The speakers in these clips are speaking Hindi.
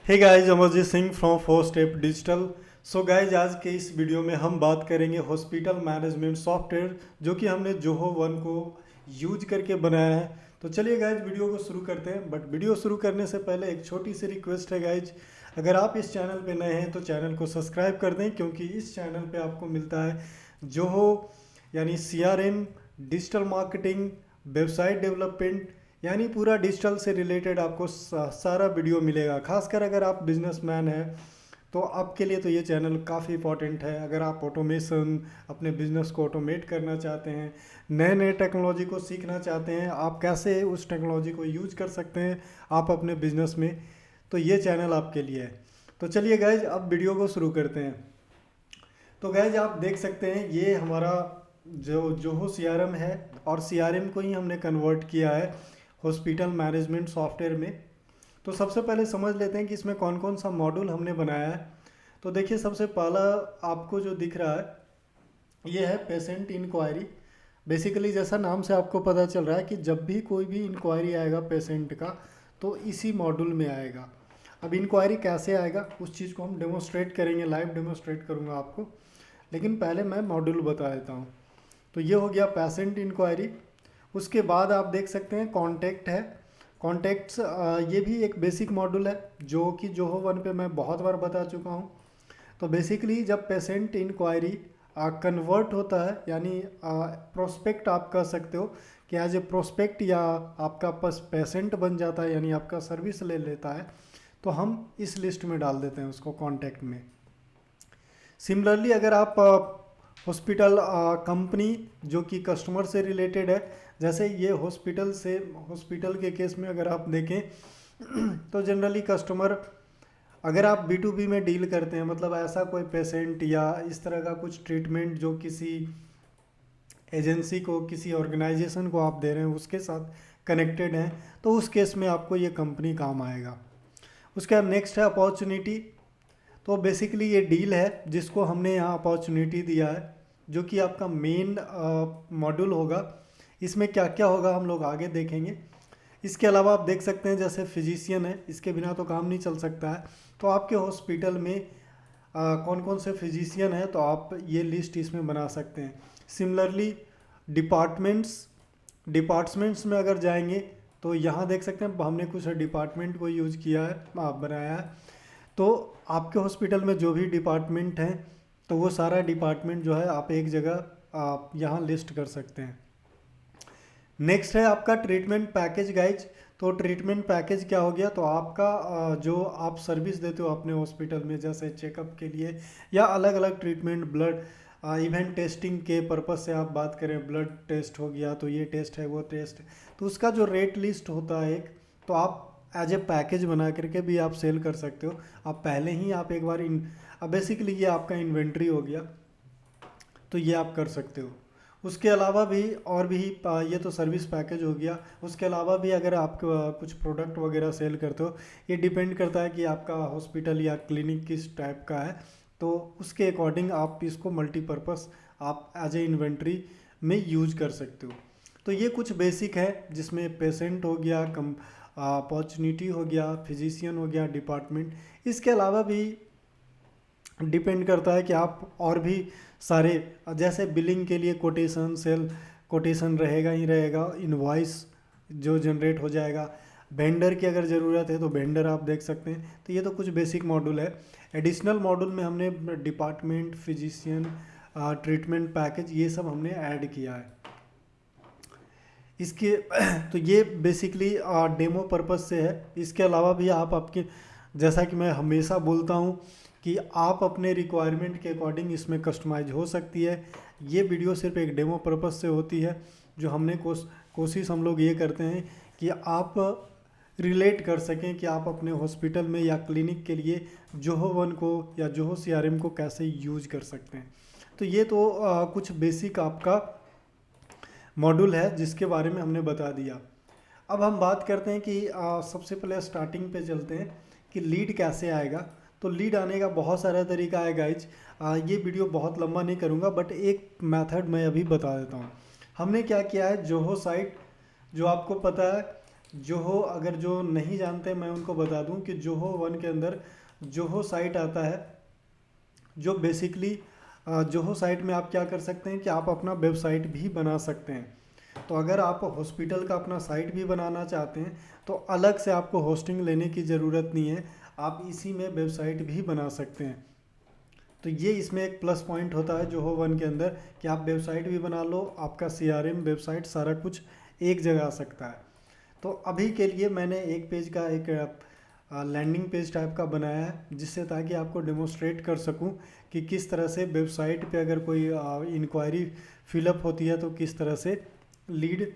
Hey guys, Amarjeet Singh from Four Step Digital. So guys, आज के इस वीडियो में हम बात करेंगे हॉस्पिटल मैनेजमेंट सॉफ्टवेयर जो कि हमने जोहो वन को यूज करके बनाया है। तो चलिए गाइस, वीडियो को शुरू करते हैं। बट वीडियो शुरू करने से पहले एक छोटी सी रिक्वेस्ट है गाइज, अगर आप इस चैनल पे नए हैं तो चैनल को सब्सक्राइब कर दें, क्योंकि इस चैनल पे आपको मिलता है जोहो यानी CRM, digital marketing, website development, यानी पूरा डिजिटल से रिलेटेड आपको सारा वीडियो मिलेगा। खासकर अगर आप बिजनेसमैन हैं तो आपके लिए तो ये चैनल काफ़ी इंपॉर्टेंट है। अगर आप ऑटोमेशन, अपने बिजनेस को ऑटोमेट करना चाहते हैं, नए नए टेक्नोलॉजी को सीखना चाहते हैं, आप कैसे उस टेक्नोलॉजी को यूज कर सकते हैं आप अपने बिजनेस में, तो ये चैनल आपके लिए है। तो चलिए गाइज, अब वीडियो को शुरू करते हैं। तो गाइज, आप देख सकते हैं ये हमारा जो जोहो सीआरएम है, और सीआरएम को ही हमने कन्वर्ट किया है हॉस्पिटल मैनेजमेंट सॉफ्टवेयर में। तो सबसे पहले समझ लेते हैं कि इसमें कौन कौन सा मॉड्यूल हमने बनाया है। तो देखिए, सबसे पहला आपको जो दिख रहा है ये है पेशेंट इंक्वायरी। बेसिकली जैसा नाम से आपको पता चल रहा है कि जब भी कोई भी इंक्वायरी आएगा पेशेंट का तो इसी मॉड्यूल में आएगा। अब इंक्वायरी कैसे आएगा उस चीज़ को हम डेमोस्ट्रेट करेंगे, लाइव डेमोस्ट्रेट करूँगा आपको। लेकिन पहले मैं मॉड्यूल बता देता हूँ। तो ये हो गया पेशेंट इंक्वायरी। उसके बाद आप देख सकते हैं कॉन्टैक्ट है। कॉन्टैक्ट्स ये भी एक बेसिक मॉड्यूल है जो कि जोहो वन पे मैं बहुत बार बता चुका हूँ। तो बेसिकली जब पेशेंट इंक्वायरी कन्वर्ट होता है, यानी प्रोस्पेक्ट आप कह सकते हो कि एज ए प्रोस्पेक्ट, या आपका पास पेशेंट बन जाता है यानी आपका सर्विस ले लेता है, तो हम इस लिस्ट में डाल देते हैं उसको कॉन्टैक्ट में। सिमिलरली अगर आप हॉस्पिटल कंपनी जो कि कस्टमर से रिलेटेड है, जैसे ये हॉस्पिटल के केस में अगर आप देखें तो जनरली कस्टमर, अगर आप बी टू बी में डील करते हैं, मतलब ऐसा कोई पेशेंट या इस तरह का कुछ ट्रीटमेंट जो किसी एजेंसी को, किसी ऑर्गेनाइजेशन को आप दे रहे हैं, उसके साथ कनेक्टेड हैं, तो उस केस में आपको ये कंपनी काम आएगा। उसके बाद नेक्स्ट है अपॉर्चुनिटी। तो बेसिकली ये डील है जिसको हमने यहाँ अपॉर्चुनिटी दिया है, जो कि आपका मेन मॉड्यूल होगा। इसमें क्या क्या होगा हम लोग आगे देखेंगे। इसके अलावा आप देख सकते हैं जैसे फिजिशियन है, इसके बिना तो काम नहीं चल सकता है। तो आपके हॉस्पिटल में कौन कौन से फिजिशियन हैं, तो आप ये लिस्ट इसमें बना सकते हैं। सिमिलरली डिपार्टमेंट्स में अगर जाएंगे तो यहाँ देख सकते हैं हमने कुछ डिपार्टमेंट को यूज किया है, बनाया है। तो आपके हॉस्पिटल में जो भी डिपार्टमेंट हैं, तो वो सारा डिपार्टमेंट जो है आप एक जगह आप यहाँ लिस्ट कर सकते हैं। नेक्स्ट है आपका ट्रीटमेंट पैकेज गाइज। तो ट्रीटमेंट पैकेज क्या हो गया, तो आपका जो आप सर्विस देते हो अपने हॉस्पिटल में, जैसे चेकअप के लिए या अलग अलग ट्रीटमेंट, ब्लड इवेंट टेस्टिंग के पर्पज़ से आप बात करें, ब्लड टेस्ट हो गया तो ये टेस्ट है, वो टेस्ट है, तो उसका जो रेट लिस्ट होता है एक, तो आप एज ए पैकेज बना करके भी आप सेल कर सकते हो। आप पहले ही आप एक बार बेसिकली ये आपका इन्वेंट्री हो गया, तो ये आप कर सकते हो। उसके अलावा भी और भी ये तो सर्विस पैकेज हो गया। उसके अलावा भी अगर आप कुछ प्रोडक्ट वगैरह सेल करते हो, ये डिपेंड करता है कि आपका हॉस्पिटल या क्लिनिक किस टाइप का है, तो उसके अकॉर्डिंग आप इसको मल्टीपर्पज़ आप एज ए इन्वेंट्री में यूज कर सकते हो। तो ये कुछ बेसिक है जिसमें पेशेंट हो गया, कम अपॉर्चुनिटी हो गया, फिजिशियन हो गया, डिपार्टमेंट। इसके अलावा भी डिपेंड करता है कि आप और भी सारे, जैसे बिलिंग के लिए कोटेशन, सेल कोटेशन रहेगा ही रहेगा, इनवॉइस जो जनरेट हो जाएगा। वेंडर की अगर ज़रूरत है तो वेंडर आप देख सकते हैं। तो ये तो कुछ बेसिक मॉड्यूल है। एडिशनल मॉड्यूल में हमने डिपार्टमेंट, फिजिशियन, ट्रीटमेंट पैकेज, ये सब हमने ऐड किया है इसके तो ये बेसिकली डेमो पर्पज़ से है। इसके अलावा भी आप आपके, जैसा कि मैं हमेशा बोलता हूँ कि आप अपने रिक्वायरमेंट के अकॉर्डिंग इसमें कस्टमाइज हो सकती है। ये वीडियो सिर्फ एक डेमो पर्पज़ से होती है, जो हमने कोशिश हम लोग ये करते हैं कि आप रिलेट कर सकें कि आप अपने हॉस्पिटल में या क्लिनिक के लिए जोहो वन को या जोहो सीआरएम को कैसे यूज कर सकते हैं। तो ये तो कुछ बेसिक आपका मॉड्यूल है जिसके बारे में हमने बता दिया। अब हम बात करते हैं कि सबसे पहले स्टार्टिंग पे चलते हैं कि लीड कैसे आएगा। तो लीड आने का बहुत सारा तरीका है गाइज। ये वीडियो बहुत लंबा नहीं करूँगा, बट एक मेथड मैं अभी बता देता हूँ। हमने क्या किया है, जोहो साइट जो आपको पता है जोहो, अगर जो नहीं जानते मैं उनको बता दूं कि जोहो वन के अंदर जोहो साइट आता है, जो बेसिकली जोहो साइट में आप क्या कर सकते हैं कि आप अपना वेबसाइट भी बना सकते हैं। तो अगर आप हॉस्पिटल का अपना साइट भी बनाना चाहते हैं तो अलग से आपको होस्टिंग लेने की ज़रूरत नहीं है, आप इसी में वेबसाइट भी बना सकते हैं। तो ये इसमें एक प्लस पॉइंट होता है जोहो वन के अंदर कि आप वेबसाइट भी बना लो, आपका सीआरएम वेबसाइट सारा कुछ एक जगह आ सकता है। तो अभी के लिए मैंने एक पेज का एक लैंडिंग पेज टाइप का बनाया है, जिससे ताकि आपको डेमोस्ट्रेट कर सकूं कि किस तरह से वेबसाइट पे अगर कोई इंक्वायरी फिलअप होती है तो किस तरह से लीड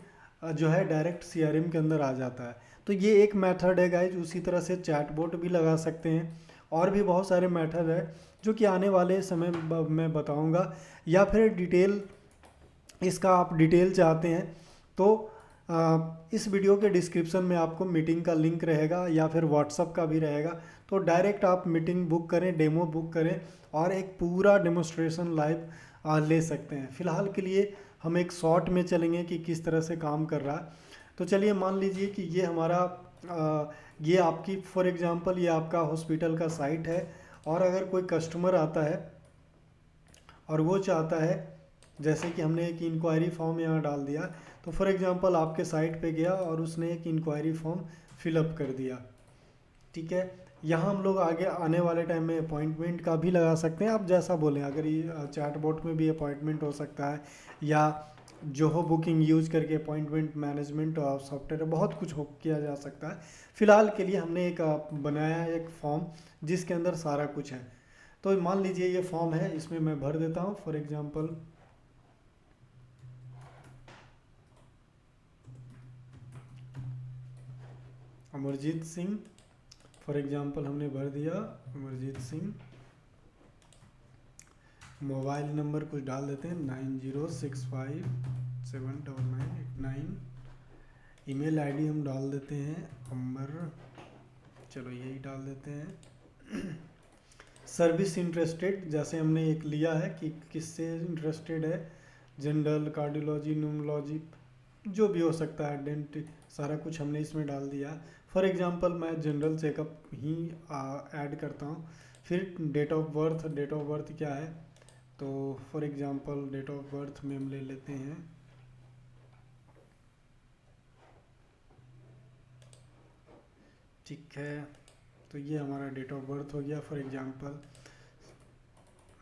जो है डायरेक्ट सीआरएम के अंदर आ जाता है। तो ये एक मेथड है गाइज। उसी तरह से चैटबॉट भी लगा सकते हैं, और भी बहुत सारे मेथड है जो कि आने वाले समय में बताऊंगा। या फिर डिटेल, इसका आप डिटेल चाहते हैं तो इस वीडियो के डिस्क्रिप्शन में आपको मीटिंग का लिंक रहेगा या फिर व्हाट्सअप का भी रहेगा। तो डायरेक्ट आप मीटिंग बुक करें, डेमो बुक करें और एक पूरा डेमोस्ट्रेशन लाइव ले सकते हैं। फ़िलहाल के लिए हम एक शॉर्ट में चलेंगे कि किस तरह से काम कर रहा है। तो चलिए मान लीजिए कि ये हमारा ये आपकी फॉर एग्जांपल ये आपका हॉस्पिटल का साइट है, और अगर कोई कस्टमर आता है और वो चाहता है, जैसे कि हमने एक इंक्वायरी फॉर्म यहाँ डाल दिया, तो फॉर एग्जांपल आपके साइट पे गया और उसने एक इंक्वायरी फॉर्म फिलअप कर दिया, ठीक है। यहाँ हम लोग आगे आने वाले टाइम में अपॉइंटमेंट का भी लगा सकते हैं, आप जैसा बोलें। अगर ये चैटबॉट में भी अपॉइंटमेंट हो सकता है, या जोहो बुकिंग यूज करके अपॉइंटमेंट मैनेजमेंट और सॉफ्टवेयर बहुत कुछ हो किया जा सकता है। फिलहाल के लिए हमने एक बनाया है एक फॉर्म जिसके अंदर सारा कुछ है। तो मान लीजिए ये फॉर्म है, इसमें मैं भर देता हूँ for example Amarjeet Singh. For example हमने भर दिया अमरजीत सिंह। मोबाइल नंबर कुछ डाल देते हैं 9065799889। ईमेल आईडी हम डाल देते हैं अमर, चलो यही डाल देते हैं। सर्विस इंटरेस्टेड, जैसे हमने एक लिया है कि किससे इंटरेस्टेड है, जनरल, कार्डियोलॉजी, न्यूमोलॉजी, जो भी हो सकता है, डेंट, सारा कुछ हमने इसमें डाल दिया। फॉर एग्जांपल मैं जनरल चेकअप ही ऐड करता हूँ। फिर date of birth, date of birth क्या है, तो for example date of birth में हम ले लेते हैं ठीक है। तो ये हमारा डेट ऑफ बर्थ हो गया। For example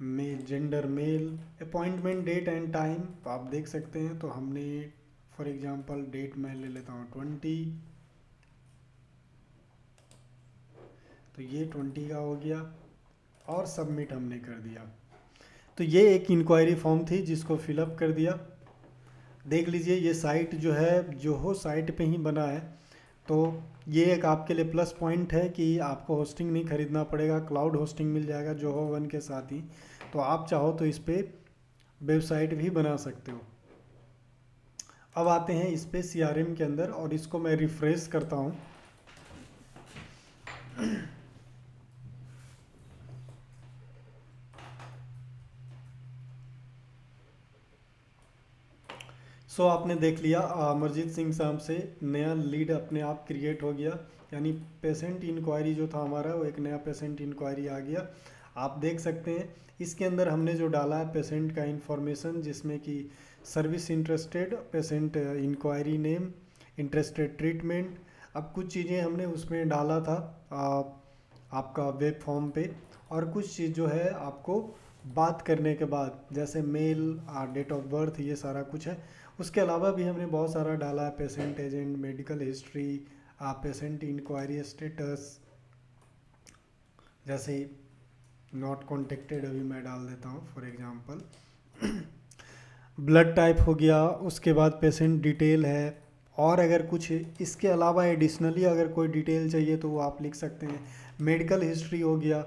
male, gender male, appointment date and time तो आप देख सकते हैं। तो हमने फॉर एग्जांपल डेट मैं ले लेता हूँ 20, तो ये 20 का हो गया और सबमिट हमने कर दिया। तो ये एक इंक्वायरी फॉर्म थी जिसको फिलअप कर दिया। देख लीजिए ये साइट जो है जोहो साइट पे ही बना है। तो ये एक आपके लिए प्लस पॉइंट है कि आपको होस्टिंग नहीं खरीदना पड़ेगा, क्लाउड होस्टिंग मिल जाएगा जोहो वन के साथ ही। तो आप चाहो तो इस पर वेबसाइट भी बना सकते हो। अब आते हैं इस पे सीआरएम के अंदर, और इसको मैं रिफ्रेश करता हूँ। आपने देख लिया अमरजीत सिंह साहब से नया लीड अपने आप क्रिएट हो गया, यानी पेशेंट इंक्वायरी जो था हमारा वो एक नया पेशेंट इंक्वायरी आ गया। आप देख सकते हैं इसके अंदर हमने जो डाला है पेशेंट का इंफॉर्मेशन, जिसमें कि service interested, patient inquiry name, interested treatment. अब कुछ चीज़ें हमने उसमें डाला था आपका वेब फॉर्म पे, और कुछ चीज़ जो है आपको बात करने के बाद, जैसे मेल, डेट ऑफ बर्थ, ये सारा कुछ है। उसके अलावा भी हमने बहुत सारा डाला है, patient agent, medical history, patient inquiry status, जैसे नॉट कॉन्टेक्टेड अभी मैं डाल देता हूँ फॉर एग्जांपल। ब्लड टाइप हो गया, उसके बाद पेशेंट डिटेल है, और अगर कुछ इसके अलावा एडिशनली अगर कोई डिटेल चाहिए तो वो आप लिख सकते हैं। मेडिकल हिस्ट्री हो गया,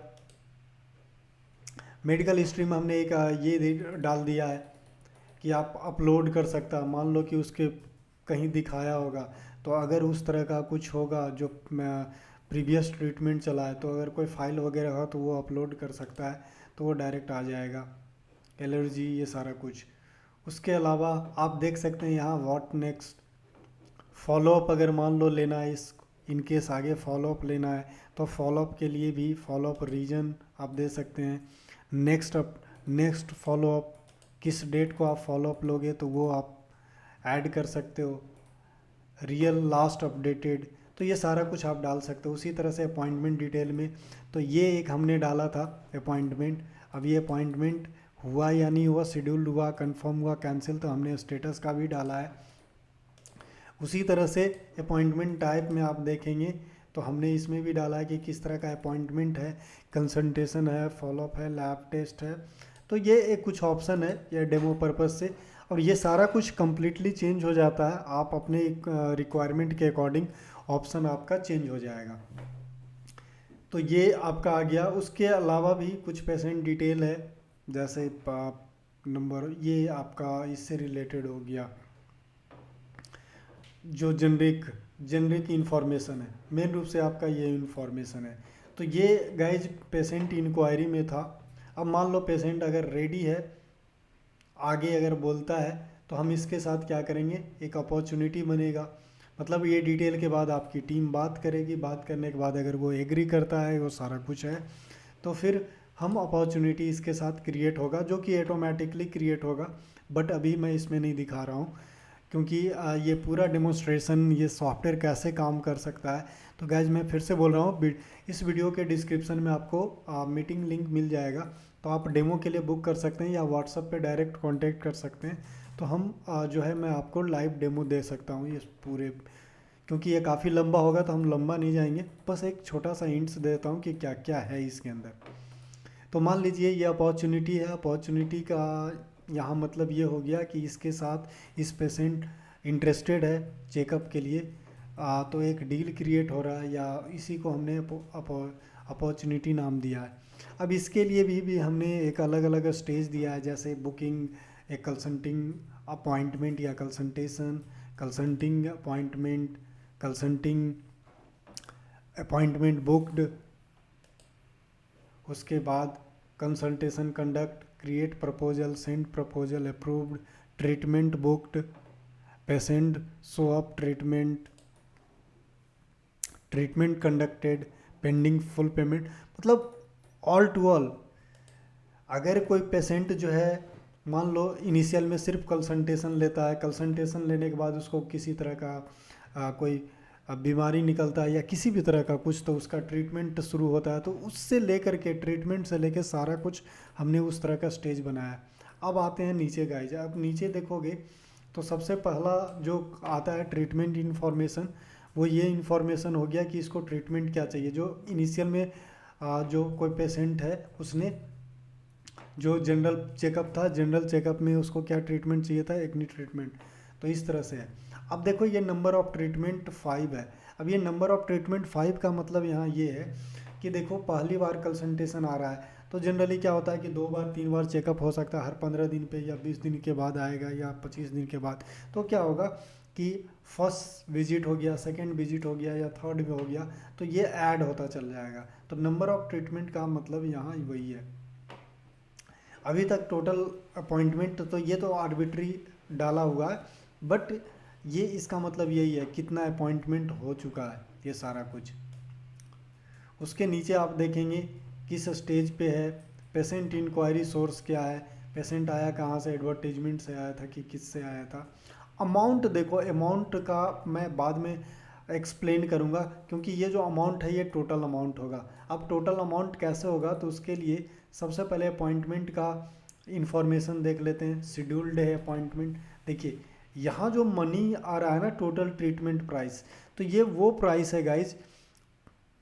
मेडिकल हिस्ट्री में हमने एक ये डाल दिया है कि आप अपलोड कर सकता, मान लो कि उसके कहीं दिखाया होगा, तो अगर उस तरह का कुछ होगा जो प्रीवियस ट्रीटमेंट चला है, तो अगर कोई फाइल वगैरह हो तो वो अपलोड कर सकता है, तो वो डायरेक्ट आ जाएगा। एलर्जी, ये सारा कुछ। उसके अलावा आप देख सकते हैं यहाँ व्हाट नेक्स्ट फॉलोअप अगर मान लो लेना है, इस इन केस आगे फॉलोअप लेना है तो फॉलोअप के लिए भी फॉलोअप रीजन आप दे सकते हैं। नेक्स्ट फॉलोअप किस डेट को आप फॉलोअप लोगे तो वो आप ऐड कर सकते हो। रियल लास्ट अपडेटेड, तो ये सारा कुछ आप डाल सकते हो। उसी तरह से अपॉइंटमेंट डिटेल में तो ये एक हमने डाला था अपॉइंटमेंट। अब ये अपॉइंटमेंट हुआ या नहीं हुआ, शेड्यूल्ड हुआ, कंफर्म हुआ, कैंसिल, तो हमने स्टेटस का भी डाला है। उसी तरह से अपॉइंटमेंट टाइप में आप देखेंगे तो हमने इसमें भी डाला है कि किस तरह का अपॉइंटमेंट है, कंसल्टेशन है, फॉलोअप है, लैब टेस्ट है। तो ये एक कुछ ऑप्शन है ये डेमो पर्पज़ से, और ये सारा कुछ कम्प्लीटली चेंज हो जाता है। आप अपने रिक्वायरमेंट के अकॉर्डिंग ऑप्शन आपका चेंज हो जाएगा। तो ये आपका आ गया। उसके अलावा भी कुछ पेशेंट डिटेल है, जैसे नंबर, ये आपका इससे रिलेटेड हो गया। जो जेनरिक इंफॉर्मेशन है, मेन रूप से आपका ये इंफॉर्मेशन है। तो ये गाइज पेशेंट इंक्वायरी में था। अब मान लो पेशेंट अगर रेडी है, आगे अगर बोलता है, तो हम इसके साथ क्या करेंगे, एक अपॉर्चुनिटी बनेगा। मतलब ये डिटेल के बाद आपकी टीम बात करेगी, बात करने के बाद अगर वो एग्री करता है, वो सारा कुछ है, तो फिर हम अपॉर्चुनिटी इसके साथ क्रिएट होगा, जो कि ऑटोमेटिकली क्रिएट होगा। बट अभी मैं इसमें नहीं दिखा रहा हूँ, क्योंकि ये पूरा डेमोस्ट्रेशन ये सॉफ्टवेयर कैसे काम कर सकता है। तो गाइज मैं फिर से बोल रहा हूँ, इस वीडियो के डिस्क्रिप्शन में आपको मीटिंग लिंक मिल जाएगा, तो आप डेमो के लिए बुक कर सकते हैं या व्हाट्सएप पे डायरेक्ट कांटेक्ट कर सकते हैं। तो हम जो है मैं आपको लाइव डेमो दे सकता हूँ ये पूरे, क्योंकि ये काफ़ी लंबा होगा तो हम लंबा नहीं जाएंगे, बस एक छोटा सा हिंट्स देता हूँ कि क्या क्या है इसके अंदर। तो मान लीजिए ये अपॉर्चुनिटी है, अपॉर्चुनिटी का यहाँ मतलब ये हो गया कि इसके साथ इस पेशेंट इंटरेस्टेड है चेकअप के लिए, तो एक डील क्रिएट हो रहा है, या इसी को हमने अपॉर्चुनिटी नाम दिया है। अब इसके लिए भी हमने एक अलग अलग स्टेज दिया है, जैसे बुकिंग, एक कंसल्टिंग अपॉइंटमेंट या consultation, consulting appointment, consulting appointment booked, उसके बाद consultation conduct, create proposal, send proposal, approved, treatment booked, patient show up, treatment conducted, pending full payment. मतलब ऑल टू ऑल, अगर कोई पेशेंट जो है मान लो इनिशियल में सिर्फ कंसल्टेशन लेता है, कंसल्टेशन लेने के बाद उसको किसी तरह का कोई बीमारी निकलता है या किसी भी तरह का कुछ, तो उसका ट्रीटमेंट शुरू होता है। तो उससे लेकर के ट्रीटमेंट से लेकर सारा कुछ हमने उस तरह का स्टेज बनाया। अब आते हैं नीचे गाइज। अब नीचे देखोगे तो सबसे पहला जो आता है ट्रीटमेंट इन्फॉर्मेशन, वो ये इन्फॉर्मेशन हो गया कि इसको ट्रीटमेंट क्या चाहिए। जो इनिशियल में जो कोई पेशेंट है उसने जो जनरल चेकअप था, जनरल चेकअप में उसको क्या ट्रीटमेंट चाहिए था, एक्नी ट्रीटमेंट। तो इस तरह से है। अब देखो ये नंबर ऑफ ट्रीटमेंट 5 है। अब ये नंबर ऑफ ट्रीटमेंट 5 का मतलब यहाँ ये है कि देखो पहली बार कंसल्टेशन आ रहा है तो जनरली क्या होता है कि 2 बार 3 बार चेकअप हो सकता है, हर 15 दिन पे या 20 दिन के बाद आएगा या 25 दिन के बाद। तो क्या होगा कि फर्स्ट विजिट हो गया, सेकेंड विजिट हो गया या थर्ड में हो गया, तो ये ऐड होता चल जाएगा। तो नंबर ऑफ ट्रीटमेंट का मतलब यहाँ वही है। अभी तक टोटल अपॉइंटमेंट तो ये तो आर्बिट्री डाला हुआ है, बट ये इसका मतलब यही है कितना अपॉइंटमेंट हो चुका है, ये सारा कुछ। उसके नीचे आप देखेंगे किस स्टेज पे है, पेशेंट इंक्वायरी सोर्स क्या है, पेशेंट आया कहाँ से, एडवर्टीजमेंट से आया था कि किस से आया था। अमाउंट देखो, अमाउंट का मैं बाद में एक्सप्लेन करूँगा, क्योंकि ये जो अमाउंट है ये टोटल अमाउंट होगा। अब टोटल अमाउंट कैसे होगा, तो उसके लिए सबसे पहले अपॉइंटमेंट का इंफॉर्मेशन देख लेते हैं। शेड्यूल्ड है अपॉइंटमेंट, देखिए यहाँ जो मनी आ रहा है ना, टोटल ट्रीटमेंट प्राइस, तो ये वो प्राइस है गाइज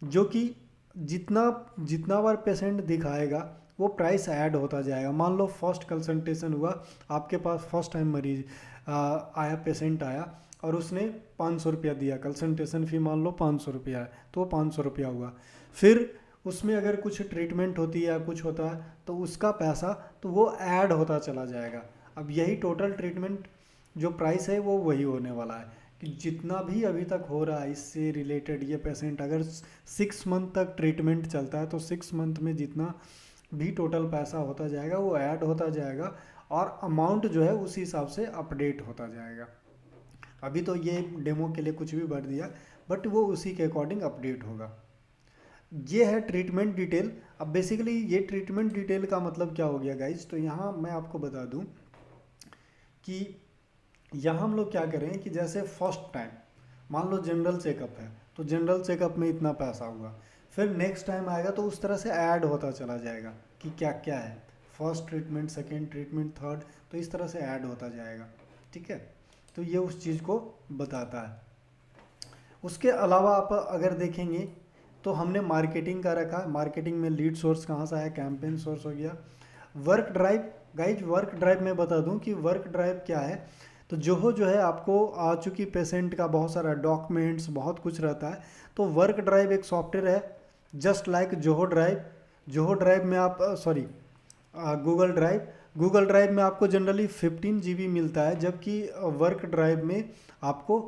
जो कि जितना जितना बार पेशेंट दिखाएगा वो प्राइस ऐड होता जाएगा। मान लो फर्स्ट कंसल्टेशन हुआ, आपके पास फर्स्ट टाइम मरीज आया, पेशेंट आया और उसने 500 रुपया दिया, कंसल्टेशन फ़ी मान लो 500 रुपया है, तो वो 500 रुपया हुआ। फिर उसमें अगर कुछ ट्रीटमेंट होती है या कुछ होता है तो उसका पैसा तो वो ऐड होता चला जाएगा। अब यही टोटल ट्रीटमेंट जो प्राइस है वो वही होने वाला है कि जितना भी अभी तक हो रहा है इससे रिलेटेड, ये पेशेंट अगर 6 मंथ तक ट्रीटमेंट चलता है तो 6 मंथ में जितना भी टोटल पैसा होता जाएगा वो ऐड होता जाएगा और अमाउंट जो है उसी हिसाब से अपडेट होता जाएगा। अभी तो ये डेमो के लिए कुछ भी भर दिया, बट वो उसी के अकॉर्डिंग अपडेट होगा। ये है ट्रीटमेंट डिटेल। अब बेसिकली ये ट्रीटमेंट डिटेल का मतलब क्या हो गया गाइज, तो यहाँ मैं आपको बता दूँ कि यहाँ हम लोग क्या करें कि जैसे फर्स्ट टाइम मान लो जनरल चेकअप है, तो जनरल चेकअप में इतना पैसा होगा, फिर नेक्स्ट टाइम आएगा तो उस तरह से ऐड होता चला जाएगा कि क्या क्या है, first treatment, second treatment, third, तो इस तरह से ऐड होता जाएगा। ठीक है, तो ये उस चीज़ को बताता है। उसके अलावा आप अगर देखेंगे तो हमने मार्केटिंग का रखा, मार्केटिंग में लीड सोर्स कहाँ से आया, कैंपेन सोर्स हो गया। Work drive, guys work drive में बता दूं कि वर्क ड्राइव क्या है, तो जो है आपको आ चुकी पेशेंट का बहुत सारा डॉक्यूमेंट्स बहुत कुछ रहता है, तो वर्क ड्राइव एक सॉफ्टवेयर है just like Zoho drive. Zoho drive में आप सॉरी गूगल ड्राइव में आपको जनरली 15 GB मिलता है, जबकि वर्क ड्राइव में आपको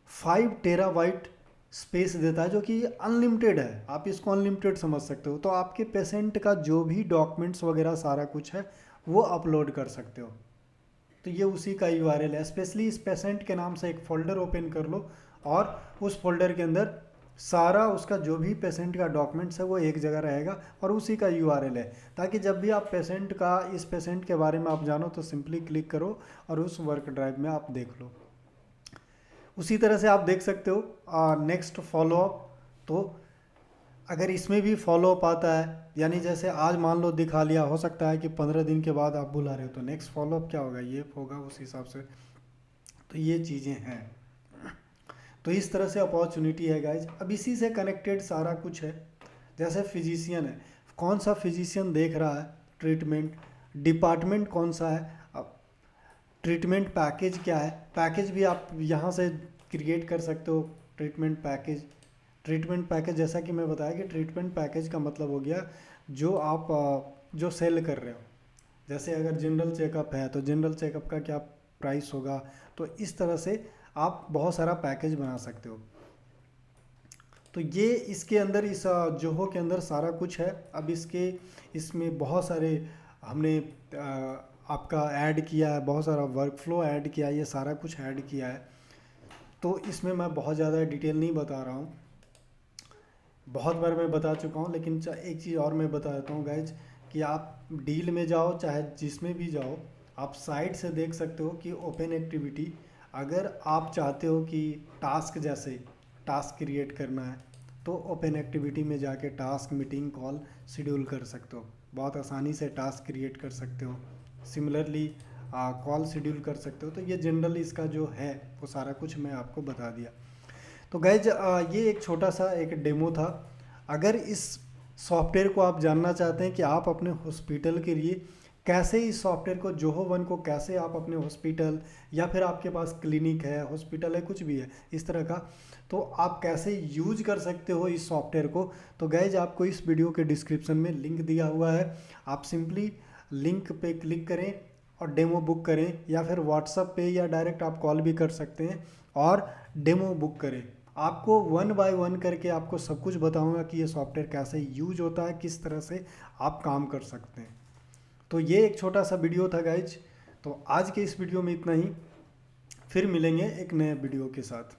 5 टेराबाइट स्पेस देता है, जो कि अनलिमिटेड है। आप इसको अनलिमिटेड समझ सकते हो। तो आपके पेशेंट का जो भी डॉक्यूमेंट्स वगैरह सारा कुछ है वो अपलोड कर सकते हो। तो ये उसी का यूआरएल है। स्पेशली इस पेशेंट के नाम से एक फ़ोल्डर ओपन कर लो और उस फोल्डर के अंदर सारा उसका जो भी पेशेंट का डॉक्यूमेंट्स है वो एक जगह रहेगा और उसी का यूआरएल है, ताकि जब भी आप पेशेंट का इस पेशेंट के बारे में आप जानो तो सिंपली क्लिक करो और उस वर्क ड्राइव में आप देख लो। उसी तरह से आप देख सकते हो नेक्स्ट फॉलोअप। तो अगर इसमें भी फॉलोअप आता है, यानी जैसे आज मान लो दिखा लिया, हो सकता है कि 15 दिन के बाद आप बुला रहे हो, तो नेक्स्ट फॉलोअप क्या होगा, ये होगा उस हिसाब से। तो ये चीज़ें हैं। तो इस तरह से अपॉर्चुनिटी है गाइज। अब इसी से कनेक्टेड सारा कुछ है। जैसे फिजिशियन है, कौन सा फिजिशियन देख रहा है ट्रीटमेंट, डिपार्टमेंट कौन सा है, अब ट्रीटमेंट पैकेज क्या है, पैकेज भी आप यहाँ से क्रिएट कर सकते हो। ट्रीटमेंट पैकेज जैसा कि मैं बताया कि ट्रीटमेंट पैकेज का मतलब हो गया जो आप जो सेल कर रहे हो। जैसे अगर जनरल चेकअप है तो जनरल चेकअप का क्या प्राइस होगा, तो इस तरह से आप बहुत सारा पैकेज बना सकते हो। तो ये इसके अंदर इस जोहो के अंदर सारा कुछ है। अब इसमें बहुत सारे हमने आपका ऐड किया है, बहुत सारा वर्क फ्लो ऐड किया है, ये सारा कुछ ऐड किया है। तो इसमें मैं बहुत ज़्यादा डिटेल नहीं बता रहा हूँ, बहुत बार मैं बता चुका हूँ, लेकिन एक चीज़ और मैं बता देता हूँ गाइज कि आप डील में जाओ चाहे जिसमें भी जाओ, आप साइट से देख सकते हो कि ओपन एक्टिविटी, अगर आप चाहते हो कि टास्क क्रिएट करना है तो ओपन एक्टिविटी में जाके टास्क, मीटिंग, कॉल शेड्यूल कर सकते हो, बहुत आसानी से टास्क क्रिएट कर सकते हो। सिमिलरली कॉल शेड्यूल कर सकते हो। तो ये जनरल इसका जो है वो सारा कुछ मैं आपको बता दिया। तो गाइज ये एक छोटा सा एक डेमो था। अगर इस सॉफ्टवेयर को आप जानना चाहते हैं कि आप अपने हॉस्पिटल के लिए कैसे इस सॉफ्टवेयर को, जोहो वन को कैसे आप अपने हॉस्पिटल या फिर आपके पास क्लिनिक है, हॉस्पिटल है, कुछ भी है इस तरह का, तो आप कैसे यूज कर सकते हो इस सॉफ्टवेयर को, तो गाइज आपको इस वीडियो के डिस्क्रिप्शन में लिंक दिया हुआ है। आप सिंपली लिंक पे क्लिक करें और डेमो बुक करें, या फिर व्हाट्सएप पे या डायरेक्ट आप कॉल भी कर सकते हैं और डेमो बुक करें। आपको 1 बाय 1 करके आपको सब कुछ बताऊंगा कि ये सॉफ्टवेयर कैसे यूज होता है, किस तरह से आप काम कर सकते हैं। तो ये एक छोटा सा वीडियो था गाइज। तो आज के इस वीडियो में इतना ही, फिर मिलेंगे एक नए वीडियो के साथ।